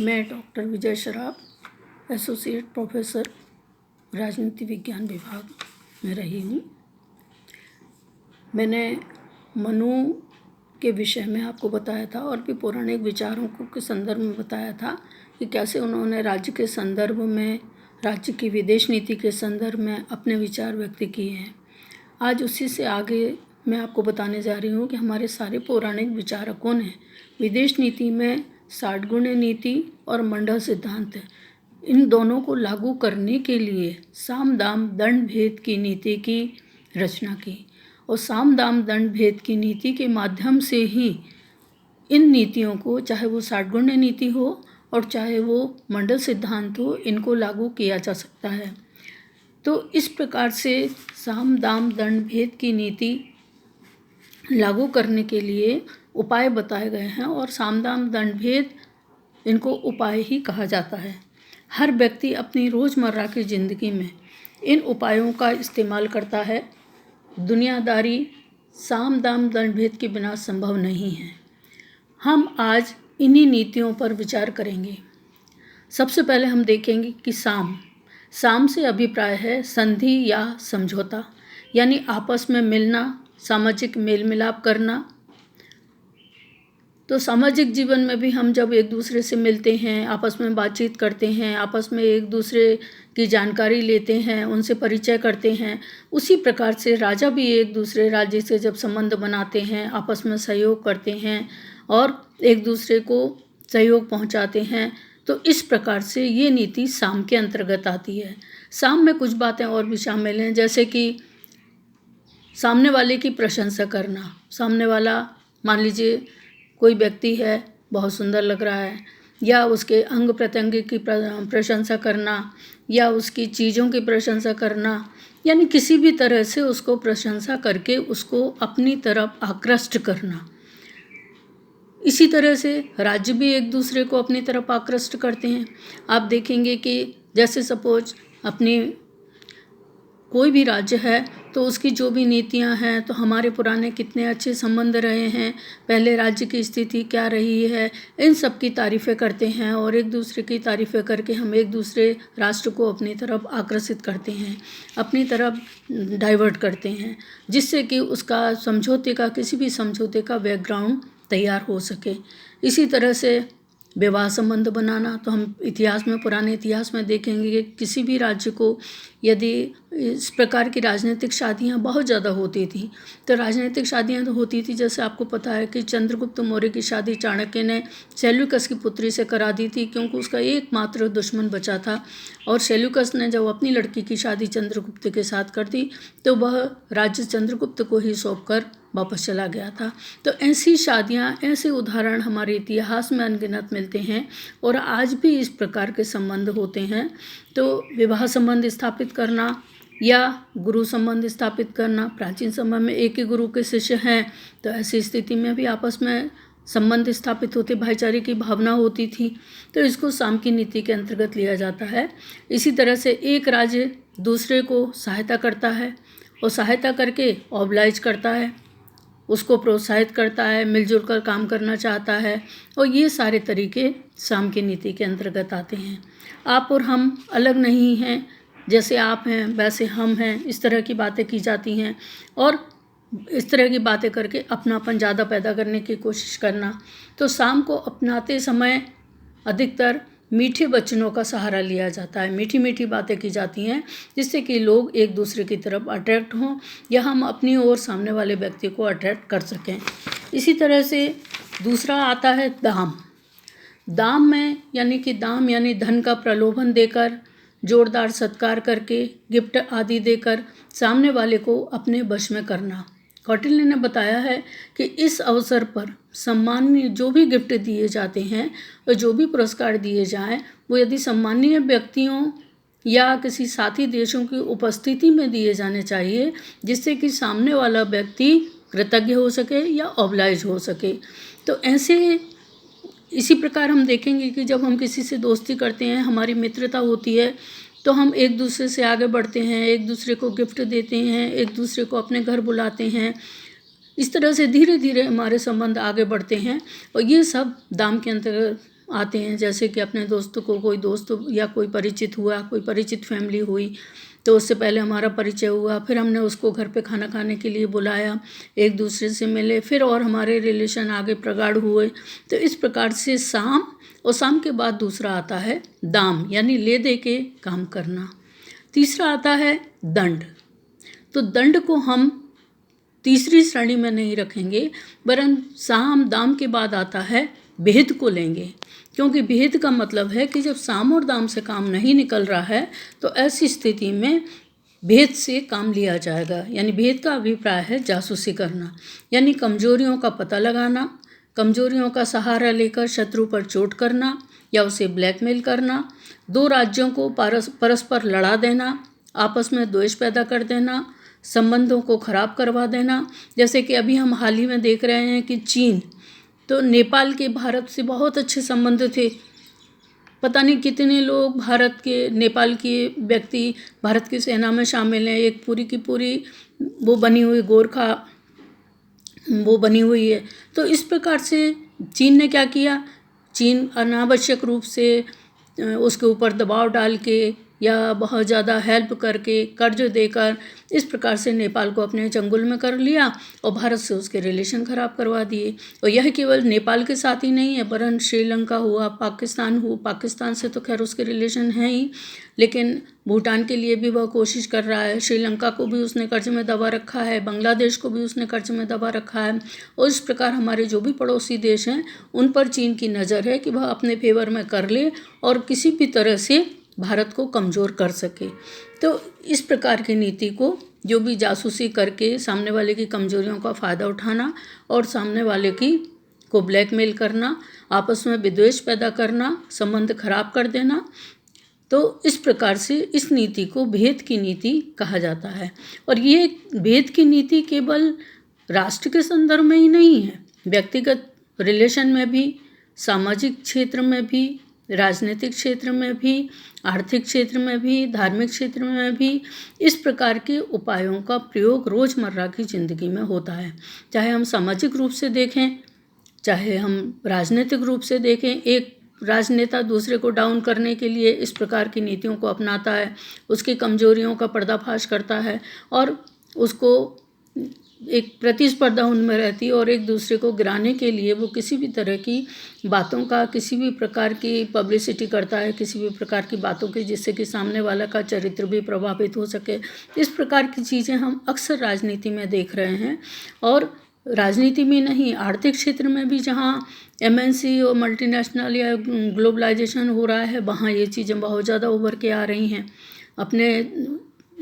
मैं डॉक्टर विजय शराब, associate professor राजनीति विज्ञान विभाग में रही हूँ। मैंने मनु के विषय में आपको बताया था और भी पौराणिक विचारों के संदर्भ में बताया था कि कैसे उन्होंने राज्य के संदर्भ में, राज्य की विदेश नीति के संदर्भ में अपने विचार व्यक्त किए हैं। आज उसी से आगे मैं आपको बताने जा रही हूँ कि हमारे सारे पौराणिक विचारकों ने विदेश नीति में साठगुण्य नीति और मंडल सिद्धांत, इन दोनों को लागू करने के लिए साम दाम दंड भेद की नीति की रचना की और साम दाम दंड भेद की नीति के माध्यम से ही इन नीतियों को, चाहे वो साठगुण्य नीति हो और चाहे वो मंडल सिद्धांत हो, इनको लागू किया जा सकता है। तो इस प्रकार से साम दाम दंड भेद की नीति लागू करने के लिए उपाय बताए गए हैं और साम दाम दंड भेद, इनको उपाय ही कहा जाता है। हर व्यक्ति अपनी रोज़मर्रा की ज़िंदगी में इन उपायों का इस्तेमाल करता है। दुनियादारी साम दाम दंड भेद के बिना संभव नहीं है। हम आज इन्हीं नीतियों पर विचार करेंगे। सबसे पहले हम देखेंगे कि साम से अभिप्राय है संधि या समझौता, यानी आपस में मिलना, सामाजिक मेल मिलाप करना। तो सामाजिक जीवन में भी हम जब एक दूसरे से मिलते हैं, आपस में बातचीत करते हैं, आपस में एक दूसरे की जानकारी लेते हैं, उनसे परिचय करते हैं, उसी प्रकार से राजा भी एक दूसरे राज्य से जब संबंध बनाते हैं, आपस में सहयोग करते हैं और एक दूसरे को सहयोग पहुंचाते हैं। तो इस प्रकार से ये नीति साम के अंतर्गत आती है। साम में कुछ बातें और भी शामिल हैं, जैसे कि सामने वाले की प्रशंसा करना। सामने वाला, मान लीजिए कोई व्यक्ति है, बहुत सुंदर लग रहा है, या उसके अंग प्रत्यंग की प्रशंसा करना या उसकी चीज़ों की प्रशंसा करना, यानी किसी भी तरह से उसको प्रशंसा करके उसको अपनी तरफ आकृष्ट करना। इसी तरह से राज्य भी एक दूसरे को अपनी तरफ आकृष्ट करते हैं। आप देखेंगे कि जैसे सपोज अपनी कोई भी राज्य है तो उसकी जो भी नीतियां हैं, तो हमारे पुराने कितने अच्छे संबंध रहे हैं, पहले राज्य की स्थिति क्या रही है, इन सब की तारीफ़ें करते हैं और एक दूसरे की तारीफ़ें करके हम एक दूसरे राष्ट्र को अपनी तरफ आकर्षित करते हैं, अपनी तरफ डाइवर्ट करते हैं, जिससे कि उसका समझौते का, किसी भी समझौते का बैकग्राउंड तैयार हो सके। इसी तरह से विवाह संबंध बनाना, तो हम इतिहास में, पुराने इतिहास में देखेंगे कि किसी भी राज्य को यदि इस प्रकार की राजनीतिक शादियां बहुत ज़्यादा होती थी, तो राजनीतिक शादियां तो होती थी, जैसे आपको पता है कि चंद्रगुप्त मौर्य की शादी चाणक्य ने सेल्यूकस की पुत्री से करा दी थी, क्योंकि उसका एकमात्र दुश्मन बचा था। और सेल्यूकस ने जब अपनी लड़की की शादी चंद्रगुप्त के साथ कर दी तो वह राज्य चंद्रगुप्त को ही सौंप कर वापस चला गया था। तो ऐसी शादियाँ, ऐसे उदाहरण हमारे इतिहास में अनगिनत मिलते हैं और आज भी इस प्रकार के संबंध होते हैं। तो विवाह संबंध स्थापित करना या गुरु संबंध स्थापित करना, प्राचीन समय में एक ही गुरु के शिष्य हैं तो ऐसी स्थिति में भी आपस में संबंध स्थापित होते, भाईचारे की भावना होती थी, तो इसको साम की नीति के अंतर्गत लिया जाता है। इसी तरह से एक राज्य दूसरे को सहायता करता है और सहायता करके ऑब्लाइज करता है, उसको प्रोत्साहित करता है, मिलजुल कर काम करना चाहता है, और ये सारे तरीके साम की नीति के अंतर्गत आते हैं। आप और हम अलग नहीं हैं, जैसे आप हैं वैसे हम हैं, इस तरह की बातें की जाती हैं और इस तरह की बातें करके अपनापन ज़्यादा पैदा करने की कोशिश करना। तो साम को अपनाते समय अधिकतर मीठे वचनों का सहारा लिया जाता है, मीठी मीठी बातें की जाती हैं, जिससे कि लोग एक दूसरे की तरफ अट्रैक्ट हों या हम अपनी ओर सामने वाले व्यक्ति को अट्रैक्ट कर सकें। इसी तरह से दूसरा आता है दाम में, यानी कि दाम यानी धन का प्रलोभन देकर, जोरदार सत्कार करके, गिफ्ट आदि देकर सामने वाले को अपने वश में करना। कौटिल्य ने बताया है कि इस अवसर पर सम्माननीय जो भी गिफ्ट दिए जाते हैं और जो भी पुरस्कार दिए जाएं, वो यदि सम्माननीय व्यक्तियों या किसी साथी देशों की उपस्थिति में दिए जाने चाहिए, जिससे कि सामने वाला व्यक्ति कृतज्ञ हो सके या ऑब्लाइज हो सके। तो ऐसे इसी प्रकार हम देखेंगे कि जब हम किसी से दोस्ती करते हैं, हमारी मित्रता होती है, तो हम एक दूसरे से आगे बढ़ते हैं, एक दूसरे को गिफ्ट देते हैं, एक दूसरे को अपने घर बुलाते हैं। इस तरह से धीरे धीरे हमारे संबंध आगे बढ़ते हैं और ये सब दाम के आते हैं, जैसे कि अपने दोस्तों को, कोई दोस्त या कोई परिचित हुआ, कोई परिचित फैमिली हुई, तो उससे पहले हमारा परिचय हुआ, फिर हमने उसको घर पे खाना खाने के लिए बुलाया, एक दूसरे से मिले, फिर और हमारे रिलेशन आगे प्रगाढ़ हुए। तो इस प्रकार से साम, और साम के बाद दूसरा आता है दाम, यानी ले दे के काम करना। तीसरा आता है दंड। तो दंड को हम तीसरी श्रेणी में नहीं रखेंगे, वरन साम दाम के बाद आता है भेद को लेंगे, क्योंकि भेद का मतलब है कि जब साम और दाम से काम नहीं निकल रहा है तो ऐसी स्थिति में भेद से काम लिया जाएगा। यानी भेद का अभिप्राय है जासूसी करना, यानी कमजोरियों का पता लगाना, कमजोरियों का सहारा लेकर शत्रु पर चोट करना या उसे ब्लैकमेल करना, दो राज्यों को परस्पर लड़ा देना, आपस में द्वेष पैदा कर देना, संबंधों को खराब करवा देना। जैसे कि अभी हम हाल ही में देख रहे हैं कि चीन, तो नेपाल के भारत से बहुत अच्छे संबंध थे, पता नहीं कितने लोग भारत के, नेपाल के व्यक्ति भारत की सेना में शामिल हैं, एक पूरी की पूरी वो बनी हुई गोरखा वो बनी हुई है। तो इस प्रकार से चीन ने क्या किया, चीन अनावश्यक रूप से उसके ऊपर दबाव डाल के या बहुत ज़्यादा हेल्प करके, कर्ज देकर, इस प्रकार से नेपाल को अपने चंगुल में कर लिया और भारत से उसके रिलेशन ख़राब करवा दिए। और यह केवल नेपाल के साथ ही नहीं है, वरन श्रीलंका हुआ, पाकिस्तान से तो खैर उसके रिलेशन हैं ही, लेकिन भूटान के लिए भी वह कोशिश कर रहा है, श्रीलंका को भी उसने कर्ज में दबा रखा है, बांग्लादेश को भी उसने कर्ज में दबा रखा है। और इस प्रकार हमारे जो भी पड़ोसी देश हैं उन पर चीन की नज़र है कि वह अपने फेवर में कर ले और किसी भी तरह से भारत को कमज़ोर कर सके। तो इस प्रकार की नीति को, जो भी जासूसी करके सामने वाले की कमज़ोरियों का फ़ायदा उठाना और सामने वाले की को ब्लैकमेल करना, आपस में विद्वेष पैदा करना, संबंध खराब कर देना, तो इस प्रकार से इस नीति को भेद की नीति कहा जाता है। और ये भेद की नीति केवल राष्ट्र के संदर्भ में ही नहीं है, व्यक्तिगत रिलेशन में भी, सामाजिक क्षेत्र में भी, राजनीतिक क्षेत्र में भी, आर्थिक क्षेत्र में भी, धार्मिक क्षेत्र में भी इस प्रकार के उपायों का प्रयोग रोज़मर्रा की ज़िंदगी में होता है। चाहे हम सामाजिक रूप से देखें, चाहे हम राजनीतिक रूप से देखें, एक राजनेता दूसरे को डाउन करने के लिए इस प्रकार की नीतियों को अपनाता है, उसकी कमजोरियों का पर्दाफाश करता है और उसको एक प्रतिस्पर्धा उनमें रहती है और एक दूसरे को गिराने के लिए वो किसी भी तरह की बातों का, किसी भी प्रकार की पब्लिसिटी करता है, किसी भी प्रकार की बातों की, जिससे कि सामने वाला का चरित्र भी प्रभावित हो सके। इस प्रकार की चीज़ें हम अक्सर राजनीति में देख रहे हैं। और राजनीति में नहीं, आर्थिक क्षेत्र में भी जहाँ एमएनसी और मल्टीनेशनल या ग्लोबलाइजेशन हो रहा है, वहाँ ये चीज़ें बहुत ज़्यादा उभर के आ रही हैं। अपने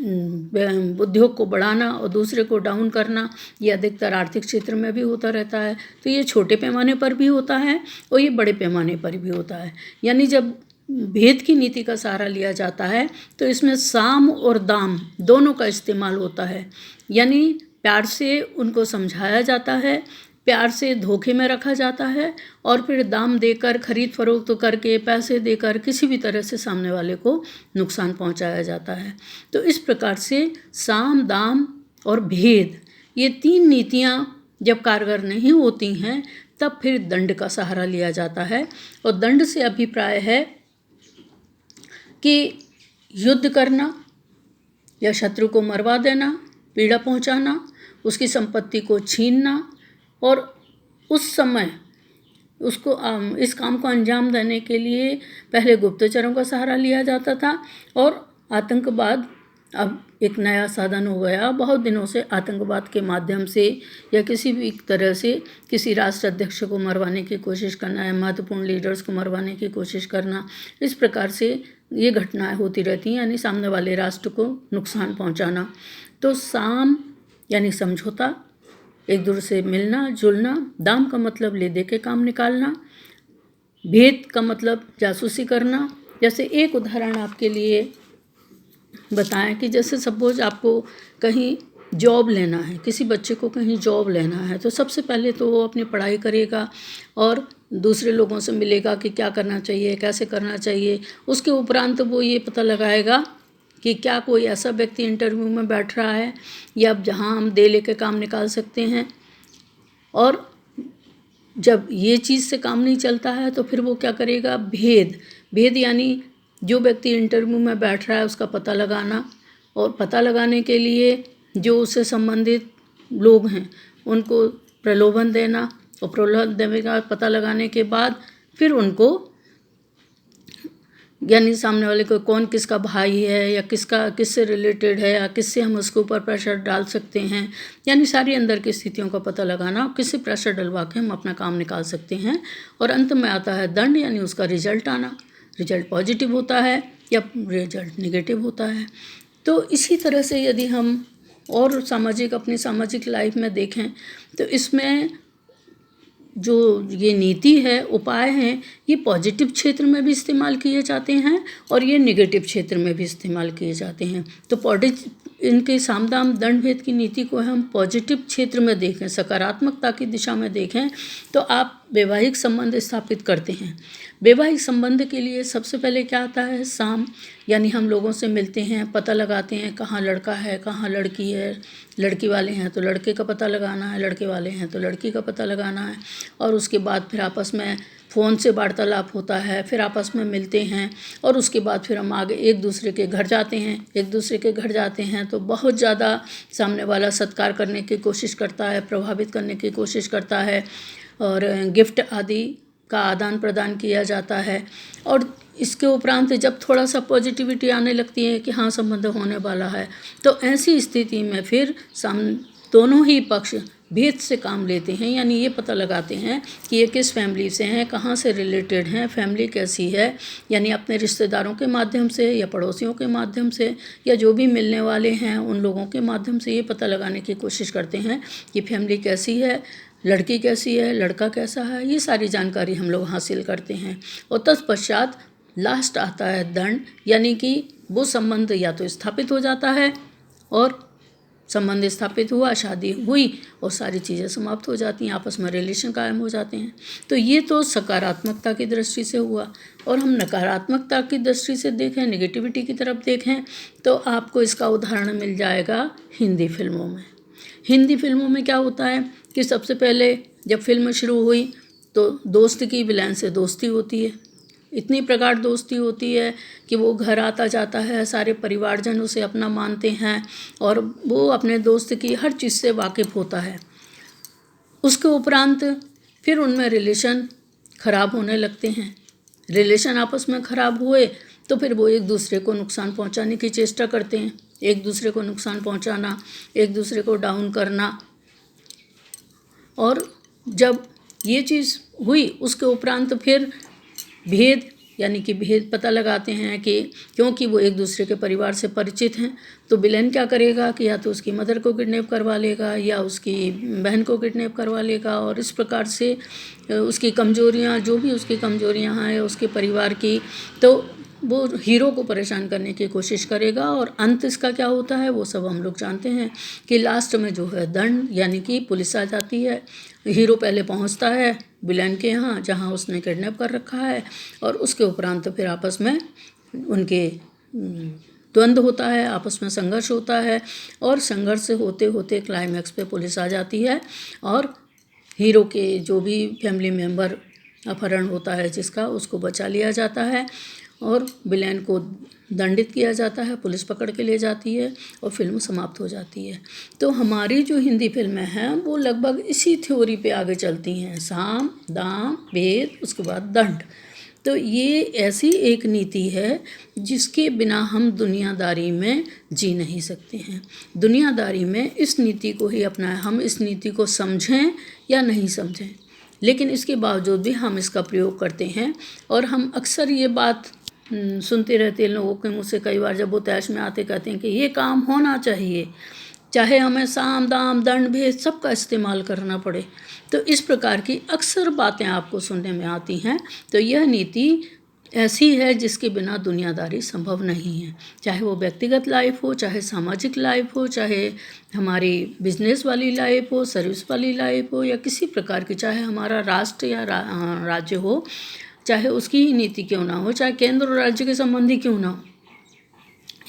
उद्योग को बढ़ाना और दूसरे को डाउन करना, ये अधिकतर आर्थिक क्षेत्र में भी होता रहता है। तो ये छोटे पैमाने पर भी होता है और ये बड़े पैमाने पर भी होता है। यानी जब भेद की नीति का सहारा लिया जाता है तो इसमें साम और दाम दोनों का इस्तेमाल होता है। यानी प्यार से उनको समझाया जाता है, प्यार से धोखे में रखा जाता है और फिर दाम देकर, खरीद फरोख्त करके, पैसे देकर किसी भी तरह से सामने वाले को नुकसान पहुंचाया जाता है। तो इस प्रकार से साम, दाम और भेद, ये तीन नीतियां जब कारगर नहीं होती हैं तब फिर दंड का सहारा लिया जाता है। और दंड से अभिप्राय है कि युद्ध करना या शत्रु को मरवा देना, पीड़ा पहुंचाना, उसकी संपत्ति को छीनना और उस समय उसको इस काम को अंजाम देने के लिए पहले गुप्तचरों का सहारा लिया जाता था और आतंकवाद अब एक नया साधन हो गया। बहुत दिनों से आतंकवाद के माध्यम से या किसी भी तरह से किसी राष्ट्र अध्यक्ष को मरवाने की कोशिश करना या महत्वपूर्ण लीडर्स को मरवाने की कोशिश करना, इस प्रकार से ये घटनाएं होती रहती हैं, यानी सामने वाले राष्ट्र को नुकसान पहुंचाना। तो साम यानी समझौता, एक दूसरे से मिलना जुलना, दाम का मतलब ले दे के काम निकालना, भेद का मतलब जासूसी करना। जैसे एक उदाहरण आपके लिए बताएं कि जैसे सपोज आपको कहीं जॉब लेना है, किसी बच्चे को कहीं जॉब लेना है, तो सबसे पहले तो वो अपनी पढ़ाई करेगा और दूसरे लोगों से मिलेगा कि क्या करना चाहिए, कैसे करना चाहिए। उसके उपरांत वो ये पता लगाएगा कि क्या कोई ऐसा व्यक्ति इंटरव्यू में बैठ रहा है या जहां हम दे लेके काम निकाल सकते हैं। और जब ये चीज़ से काम नहीं चलता है तो फिर वो क्या करेगा, भेद यानी जो व्यक्ति इंटरव्यू में बैठ रहा है उसका पता लगाना, और पता लगाने के लिए जो उससे संबंधित लोग हैं उनको प्रलोभन देना, और प्रलोभन देने का पता लगाने के बाद फिर उनको, यानी सामने वाले को कौन किसका भाई है या किससे रिलेटेड है या किससे हम उसके ऊपर प्रेशर डाल सकते हैं, यानी सारी अंदर की स्थितियों का पता लगाना, और किससे प्रेशर डलवा के हम अपना काम निकाल सकते हैं। और अंत में आता है दंड, यानी उसका रिजल्ट आना, रिजल्ट पॉजिटिव होता है या रिजल्ट निगेटिव होता है। तो इसी तरह से यदि हम और अपनी सामाजिक लाइफ में देखें तो इसमें जो ये नीति है, उपाय हैं, ये पॉजिटिव क्षेत्र में भी इस्तेमाल किए जाते हैं और ये निगेटिव क्षेत्र में भी इस्तेमाल किए जाते हैं। तो इनके साम दाम दंड भेद की नीति को हम पॉजिटिव क्षेत्र में देखें, सकारात्मकता की दिशा में देखें, तो आप वैवाहिक संबंध स्थापित करते हैं। वैवाहिक संबंध के लिए सबसे पहले क्या आता है, साम, यानी हम लोगों से मिलते हैं, पता लगाते हैं कहाँ लड़का है कहाँ लड़की है, लड़की वाले हैं तो लड़के का पता लगाना है, लड़के वाले हैं तो लड़की का पता लगाना है, और उसके बाद फिर आपस में फ़ोन से वार्तालाप होता है, फिर आपस में मिलते हैं, और उसके बाद फिर हम आगे एक दूसरे के घर जाते हैं तो बहुत ज़्यादा सामने वाला सत्कार करने की कोशिश करता है, प्रभावित करने की कोशिश करता है, और गिफ्ट आदि का आदान प्रदान किया जाता है। और इसके उपरांत जब थोड़ा सा पॉजिटिविटी आने लगती है कि हाँ संबंध होने वाला है, तो ऐसी स्थिति में फिर दोनों ही पक्ष भेद से काम लेते हैं, यानी ये पता लगाते हैं कि ये किस फैमिली से हैं, कहाँ से रिलेटेड हैं, फैमिली कैसी है, यानी अपने रिश्तेदारों के माध्यम से या पड़ोसियों के माध्यम से या जो भी मिलने वाले हैं उन लोगों के माध्यम से ये पता लगाने की कोशिश करते हैं कि फैमिली कैसी है, लड़की कैसी है, लड़का कैसा है, ये सारी जानकारी हम लोग हासिल करते हैं। और तत्पश्चात लास्ट आता है दंड, यानी कि वो संबंध या तो स्थापित हो जाता है, और संबंध स्थापित हुआ, शादी हुई और सारी चीज़ें समाप्त हो जाती हैं, आपस में रिलेशन कायम हो जाते हैं। तो ये तो सकारात्मकता की दृष्टि से हुआ। और हम नकारात्मकता की दृष्टि से देखें, नेगेटिविटी की तरफ देखें, तो आपको इसका उदाहरण मिल जाएगा हिंदी फिल्मों में। हिंदी फिल्मों में क्या होता है कि सबसे पहले जब फिल्म शुरू हुई तो दोस्त की विलेन से दोस्ती होती है, इतनी प्रगाढ़ दोस्ती होती है कि वो घर आता जाता है, सारे परिवारजन उसे अपना मानते हैं और वो अपने दोस्त की हर चीज़ से वाकिफ़ होता है। उसके उपरांत फिर उनमें रिलेशन ख़राब होने लगते हैं। रिलेशन आपस में ख़राब हुए तो फिर वो एक दूसरे को नुकसान पहुंचाने की चेष्टा करते हैं, एक दूसरे को नुकसान पहुंचाना, एक दूसरे को डाउन करना। और जब ये चीज़ हुई उसके उपरांत फिर भेद, यानी कि भेद पता लगाते हैं कि क्योंकि वो एक दूसरे के परिवार से परिचित हैं, तो विलेन क्या करेगा कि या तो उसकी मदर को किडनैप करवा लेगा या उसकी बहन को किडनैप करवा लेगा, और इस प्रकार से उसकी कमजोरियाँ, जो भी उसकी कमजोरियाँ हैं उसके परिवार की, तो वो हीरो को परेशान करने की कोशिश करेगा। और अंत इसका क्या होता है वो सब हम लोग जानते हैं कि लास्ट में जो है दंड, यानी कि पुलिस आ जाती है। हीरो पहले पहुंचता है विलेन के यहाँ जहाँ उसने किडनैप कर रखा है, और उसके उपरांत फिर आपस में उनके द्वंद्व होता है, आपस में संघर्ष होता है, और संघर्ष होते होते क्लाइमैक्स पे पुलिस आ जाती है और हीरो के जो भी फैमिली मेम्बर अपहरण होता है जिसका, उसको बचा लिया जाता है और विलेन को दंडित किया जाता है, पुलिस पकड़ के ले जाती है और फिल्म समाप्त हो जाती है। तो हमारी जो हिंदी फिल्में हैं वो लगभग इसी थ्योरी पे आगे चलती हैं, साम दाम भेद, उसके बाद दंड। तो ये ऐसी एक नीति है जिसके बिना हम दुनियादारी में जी नहीं सकते हैं। दुनियादारी में इस नीति को ही अपनाएं, हम इस नीति को समझें या नहीं समझें, लेकिन इसके बावजूद भी हम इसका प्रयोग करते हैं। और हम अक्सर ये बात सुनते रहते हैं लोगों के मुँह से, कई बार जब वो तैश में आते कहते हैं कि ये काम होना चाहिए, चाहे हमें साम दाम दंड भेद सबका इस्तेमाल करना पड़े। तो इस प्रकार की अक्सर बातें आपको सुनने में आती हैं। तो यह नीति ऐसी है जिसके बिना दुनियादारी संभव नहीं है, चाहे वो व्यक्तिगत लाइफ हो, चाहे सामाजिक लाइफ हो, चाहे हमारी बिजनेस वाली लाइफ हो, सर्विस वाली लाइफ हो, या किसी प्रकार की, चाहे हमारा राष्ट्र या राज्य हो, चाहे उसकी ही नीति क्यों ना हो, चाहे केंद्र और राज्य के संबंधी क्यों ना हो,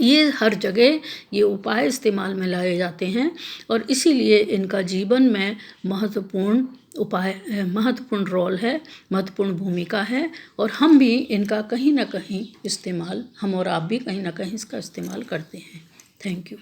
ये हर जगह ये उपाय इस्तेमाल में लाए जाते हैं और इसीलिए इनका जीवन में महत्वपूर्ण महत्वपूर्ण रोल है, महत्वपूर्ण भूमिका है और हम भी इनका कहीं ना कहीं इस्तेमाल, हम और आप भी कहीं ना कहीं इसका इस्तेमाल करते हैं। Thank you.